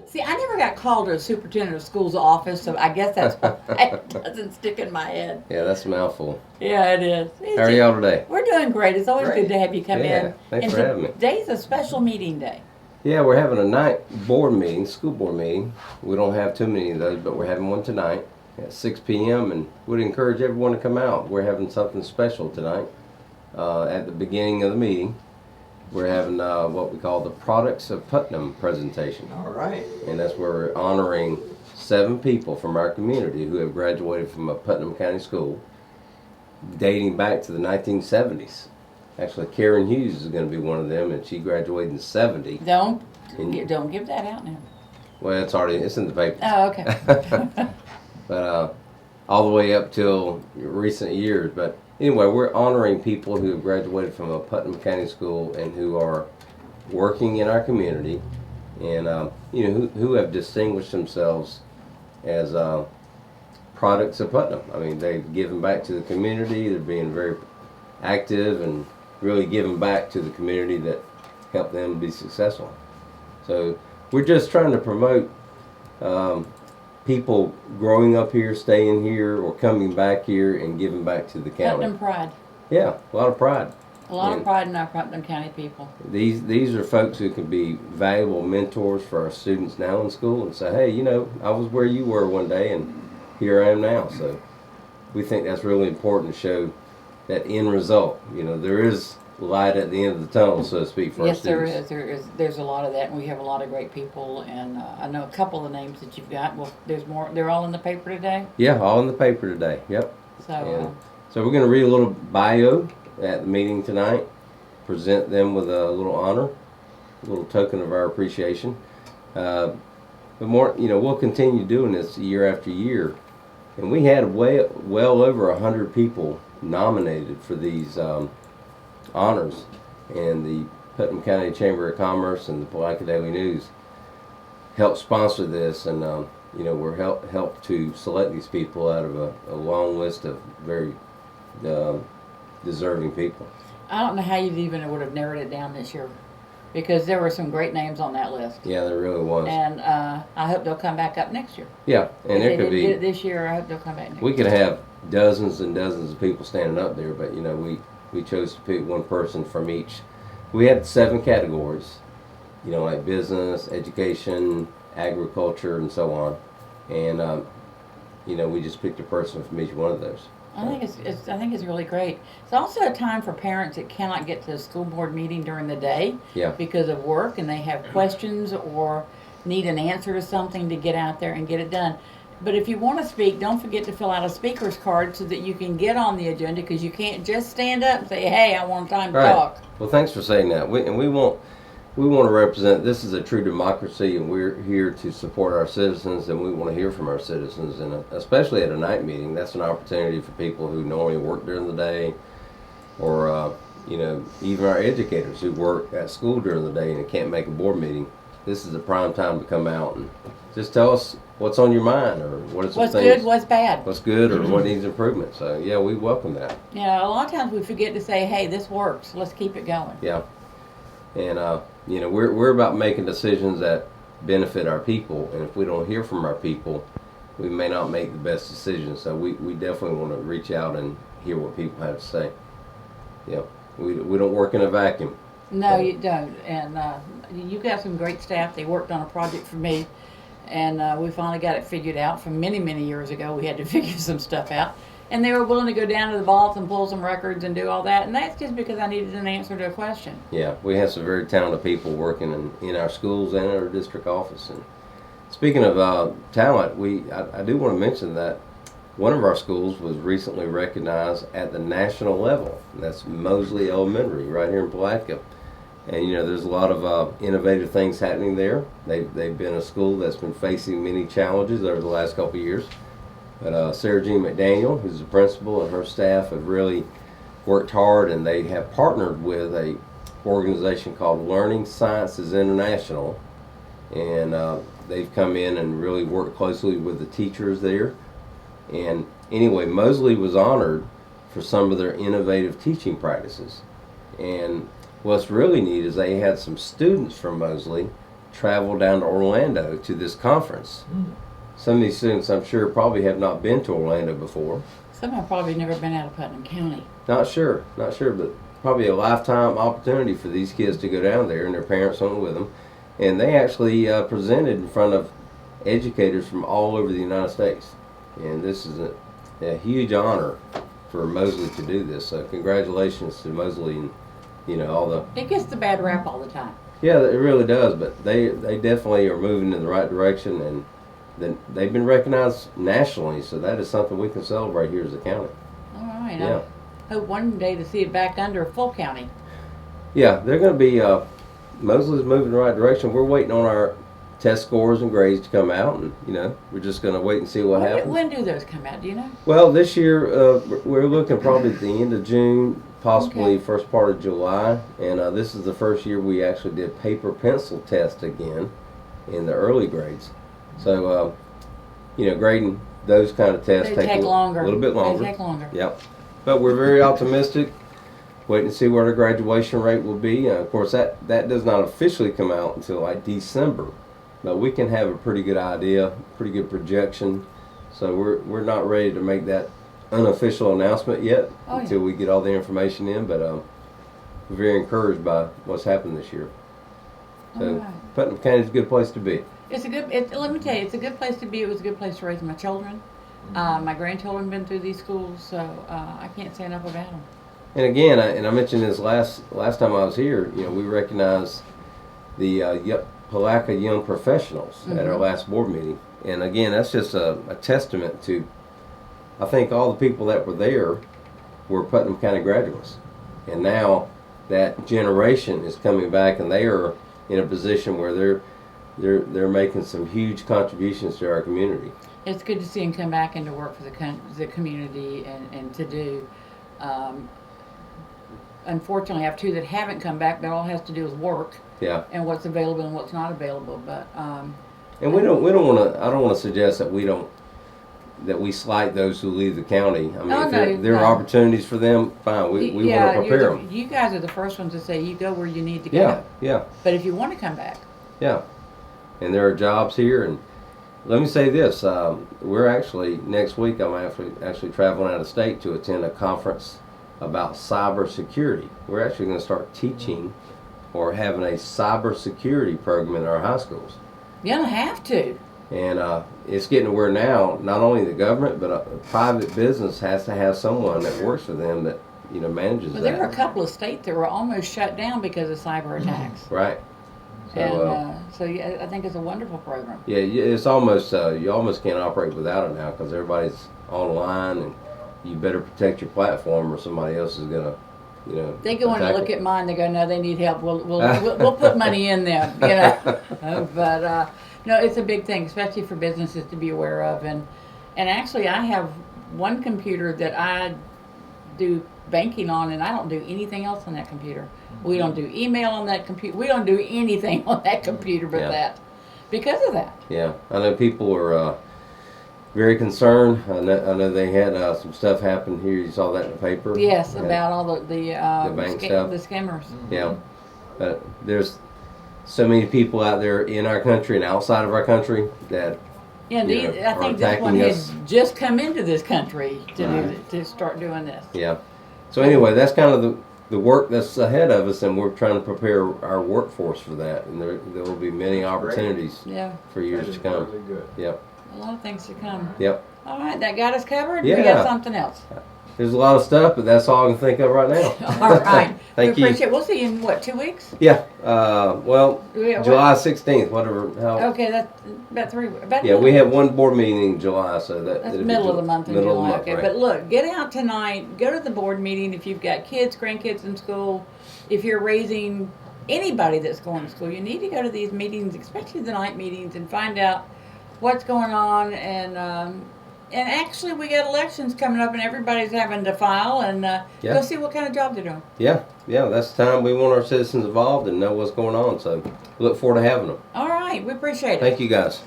See, I never got called to a superintendent of school's office, so I guess that's why it doesn't stick in my head. Yeah, that's a mouthful. Yeah, it is. How are y'all today? We're doing great. It's always Great. good to have you come Yeah, in. thanks for having me. Today's a special meeting day. Yeah, we're having a night board meeting, school board meeting. We don't have too many of those, but we're having one tonight at 6 p.m. and would encourage everyone to come out. We're having something special tonight. At the beginning of the meeting, we're having what we call the Products of Putnam presentation. All right. And that's where we're honoring 7 people from our community who have graduated from a Putnam County school dating back to the 1970s. Actually, Karen Hughes is going to be one of them, and she graduated in '70. Don't give that out now. Well, it's in the paper. Oh, okay. But all the way up till recent years. But anyway, we're honoring people who have graduated from a Putnam County school and who are working in our community, and who have distinguished themselves as products of Putnam. I mean, they've given back to the community. They're being very active and really giving back to the community that helped them be successful. So we're just trying to promote people growing up here, staying here, or coming back here and giving back to the county. Putnam pride. Yeah, a lot of pride. A lot of pride in our Putnam County people. These are folks who can be valuable mentors for our students now in school and say, hey, I was where you were one day and here I am now. So we think that's really important to show that end result. There is light at the end of the tunnel, so to speak, for our students. Yes, there is. There's a lot of that, and we have a lot of great people. And I know a couple of the names that you've got. Well, there's more. They're all in the paper today. Yeah, all in the paper today. Yep. So we're going to read a little bio at the meeting tonight, present them with a little honor, a little token of our appreciation. But more, we'll continue doing this year after year. And we had well over 100 people nominated for these honors, and the Putnam County Chamber of Commerce and the Palatka Daily News helped sponsor this, and we're helped to select these people out of a long list of very deserving people. I don't know how you even would have narrowed it down this year, because there were some great names on that list. Yeah, there really was. And I hope they'll come back up next year. Yeah, and there could be. Get it this year, I hope they'll come back next year. We could have dozens and dozens of people standing up there, but we chose to pick one person from each. We had 7 categories, like business, education, agriculture, and so on. And we just picked a person from each one of those. I think it's really great. It's also a time for parents that cannot get to the school board meeting during the day because of work, and they have questions or need an answer to something to get out there and get it done. But if you want to speak, don't forget to fill out a speaker's card so that you can get on the agenda, because you can't just stand up and say, hey, I want time to talk. Well, thanks for saying that. We want to represent, this is a true democracy, and we're here to support our citizens, and we want to hear from our citizens. And especially at a night meeting, that's an opportunity for people who normally work during the day, or even our educators who work at school during the day and can't make a board meeting. This is a prime time to come out and just tell us what's on your mind, or what's good, what's bad. What's good, or what needs improvement. So, yeah, we welcome that. A lot of times we forget to say, hey, this works. Let's keep it going. Yeah. And, we're about making decisions that benefit our people. And if we don't hear from our people, we may not make the best decisions. So we definitely want to reach out and hear what people have to say. Yeah. We don't work in a vacuum. No, you don't. And you got some great staff. They worked on a project for me, and we finally got it figured out. From many, many years ago, we had to figure some stuff out. And they were willing to go down to the vaults and pull some records and do all that. And that's just because I needed an answer to a question. Yeah, we have some very talented people working in our schools and in our district office. And speaking of talent, I do want to mention that one of our schools was recently recognized at the national level. And that's Mosley Elementary right here in Palatka. And there's a lot of innovative things happening there. They've been a school that's been facing many challenges over the last couple of years. But Sarah Jean McDaniel, who's the principal, and her staff have really worked hard, and they have partnered with a organization called Learning Sciences International, and they've come in and really worked closely with the teachers there. And anyway, Mosley was honored for some of their innovative teaching practices. And what's really neat is they had some students from Mosley travel down to Orlando to this conference. Some of these students, I'm sure, probably have not been to Orlando before. Some have probably never been out of Putnam County. Not sure, but probably a lifetime opportunity for these kids to go down there, and their parents went with them. And they actually presented in front of educators from all over the United States. And this is a huge honor for Mosley to do this. So congratulations to Mosley and all the. It gets the bad rap all the time. Yeah, it really does. But they definitely are moving in the right direction, and then they've been recognized nationally. So that is something we can celebrate here as a county. All right. Yeah. I hope one day to see it back under a full county. Yeah, they're going to be. Mosley's moving in the right direction. We're waiting on our test scores and grades to come out, and we're just going to wait and see what happens. When do those come out? Do you know? Well, this year we're looking probably at the end of June, possibly first part of July, and this is the first year we actually did paper pencil test again in the early grades. So grading those kind of tests take longer. A little bit longer. They take longer. Yep, but we're very optimistic. Waiting to see what our graduation rate will be. Of course, that does not officially come out until like December, but we can have a pretty good idea, pretty good projection. So we're not ready to make that unofficial announcement yet until we get all the information in. But we're very encouraged by what's happened this year. So Putnam County is a good place to be. It's a good. Let me tell you, it's a good place to be. It was a good place to raise my children. My grandchildren have been through these schools, so I can't say enough about them. And again, I mentioned this last time I was here. We recognized the Palaca Young Professionals at our last board meeting, and again, that's just a testament to. I think all the people that were there were Putnam County graduates, and now that generation is coming back, and they are in a position where they're making some huge contributions to our community. It's good to see them come back and to work for the community and to do. Unfortunately, I have two that haven't come back, but all it has to do with work. Yeah. And what's available and what's not available, but. And we don't want to. I don't want to suggest that we slight those who leave the county. I mean, if there are opportunities for them, fine. We want to prepare them. You guys are the first ones to say you go where you need to go. Yeah. But if you want to come back. Yeah. And there are jobs here, and let me say this: we're actually next week. I'm actually traveling out of state to attend a conference about cybersecurity. We're actually going to start teaching or having a cybersecurity program in our high schools. You're going to have to. And it's getting to where now, not only the government, but a private business has to have someone that works for them that manages that. There were a couple of states that were almost shut down because of cyber attacks. Right. So yeah, I think it's a wonderful program. Yeah, it's almost you almost can't operate without it now because everybody's online, and you better protect your platform or somebody else is gonna, They go in and look at mine. They go, no, they need help. We'll put money in there, But no, it's a big thing, especially for businesses to be aware of. And actually, I have one computer that I do banking on, and I don't do anything else on that computer. We don't do email on that computer. We don't do anything on that computer but that, because of that. Yeah, I know people are very concerned. I know they had some stuff happen here. You saw that in the paper. Yes, about all the bank stuff, the scammers. Yeah, there's so many people out there in our country and outside of our country that. Yeah, I think this one has just come into this country to start doing this. Yeah. So anyway, that's kind of the work that's ahead of us, and we're trying to prepare our workforce for that. And there will be many opportunities for years to come. Really good. Yep. A lot of things to come. Yep. All right, that got us covered. Yeah. We got something else. There's a lot of stuff, but that's all I can think of right now. All right. Thank we you. appreciate it. We'll see you in 2 weeks? Yeah. July 16th, whatever. Okay, that's about 3 weeks. We have one board meeting in July, so that's middle of the month in July. Okay, right. But look, get out tonight. Go to the board meeting if you've got kids, grandkids in school. If you're raising anybody that's going to school, you need to go to these meetings, especially the night meetings, and find out what's going on. And actually, we got elections coming up, and everybody's having to file and go see what kind of job they're doing. Yeah, that's the time we want our citizens involved and know what's going on. So, look forward to having them. All right, we appreciate it. Thank you, guys.